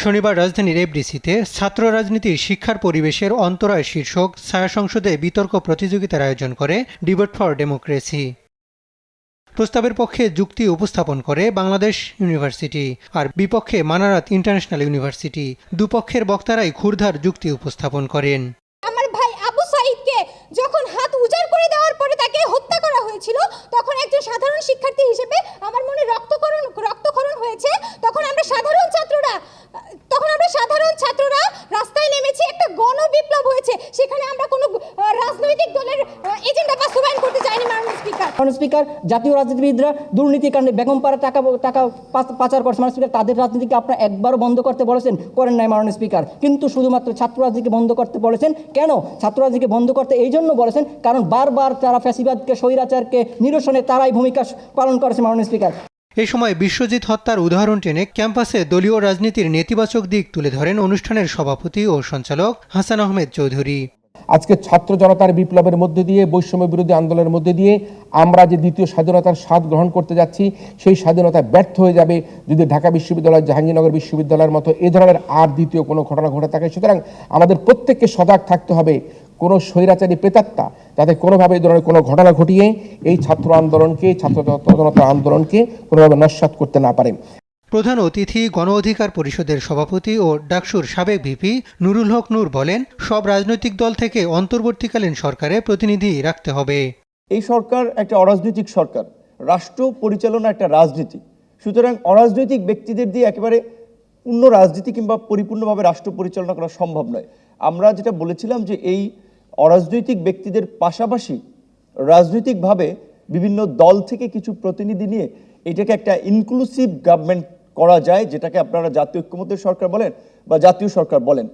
শনিবার রাজধানীর এফডিসিতে ছাত্র রাজনীতির শিক্ষার পরিবেশের অন্তরায় শীর্ষক ছায়া সংসদে বিতর্ক প্রতিযোগিতার আয়োজন করে ডিবেট ফর ডেমোক্রেসি। প্রস্তাবের পক্ষে যুক্তি উপস্থাপন করে বাংলাদেশ ইউনিভার্সিটি আর বিপক্ষে মানারাত ইন্টারন্যাশনাল ইউনিভার্সিটি। দুপক্ষের বক্তারাই ক্ষুরধার যুক্তি উপস্থাপন করেন। আমার ভাই আবু সাঈদকে যখন হাত উজাড় করে দেওয়ার পরে তাকে হত্যা করা হয়েছিল, তখন একজন সাধারণ শিক্ষার্থী হিসেবে আমার মনে রক্তক্ষরণ হয়েছে। তখন আমরা সাধারণ ছাত্ররা রাস্তায় নেমেছি, একটা গণবিপ্লব হয়েছে। সেখানে আমরা কোনো রাজনৈতিক দলের এজেন্ডা বাস্তবায়ন করতে চাইনি। মাননীয় স্পিকার, জাতীয় রাজনীতিবিদরা দুর্নীতির কারণে বেগমপাড়া টাকা পাচার করছে। মাননীয় স্পিকার, তাদের রাজনীতিকে আপনারা একবারও বন্ধ করতে বলেছেন, করেন নাই মাননীয় স্পিকার। কিন্তু শুধুমাত্র ছাত্র রাজনীতিকে বন্ধ করতে বলেছেন। কেন ছাত্র রাজনীতিকে বন্ধ করতে? এই জন্য বলেছেন কারণ বারবার তারা ফ্যাসিবাদকে, স্বৈরাচারকে নিরসনে তারাই ভূমিকা পালন করেছে মাননীয় স্পিকার। এ সময় বিশ্বজিৎ হত্যার উদাহরণ টেনে ক্যাম্পাসে দলীয় রাজনীতির নেতিবাচক দিক তুলে ধরেন অনুষ্ঠানের সভাপতি ও সঞ্চালক হাসান আহমেদ চৌধুরী। আজকে ছাত্র জনতার বিপ্লবের মধ্যে দিয়ে, বৈষম্য বিরোধী আন্দোলনের মধ্যে দিয়ে আমরা যে দ্বিতীয় স্বাধীনতার স্বাদ গ্রহণ করতে যাচ্ছি, সেই স্বাধীনতা ব্যর্থ হয়ে যাবে যদি ঢাকা বিশ্ববিদ্যালয়, জাহাঙ্গীরনগর বিশ্ববিদ্যালয়ের মতো এ ধরনের আর দ্বিতীয় কোনো ঘটনা ঘটে থাকে। সুতরাং আমাদের প্রত্যেককে সজাগ থাকতে হবে, কোনো স্বৈরাচারী প্রেতাত্মা যাতে কোনোভাবে এই ধরনের কোনো ঘটনা ঘটিয়ে এই ছাত্র আন্দোলনকে, ছাত্র জনতা আন্দোলনকে কোনোভাবে নস্যাৎ করতে না পারে। প্রধান অতিথি গণ অধিকার পরিষদের সভাপতি ও ডাকসুর সাবেক ভিপি নুরুল হক নূর বলেন, সব রাজনৈতিক দল থেকে অন্তর্বর্তীকালীন সরকারে প্রতিনিধি রাখতে হবে। এই সরকার একটা অরাজনৈতিক সরকার, রাষ্ট্র পরিচালনা একটা রাজনীতি। সুতরাং অরাজনৈতিক ব্যক্তিদের দিয়ে একেবারে পূর্ণ রাজনীতি কিংবা পরিপূর্ণভাবে রাষ্ট্র পরিচালনা করা সম্ভব নয়। আমরা যেটা বলেছিলাম যে এই অরাজনৈতিক ব্যক্তিদের পাশাপাশি রাজনৈতিকভাবে বিভিন্ন দল থেকে কিছু প্রতিনিধি নিয়ে এটাকে একটা ইনক্লুসিভ গভর্নমেন্ট করা যায়, যেটাকে আপনারা জাতীয় ঐক্যমত্যের সরকার বলেন বা জাতীয় সরকার বলেন।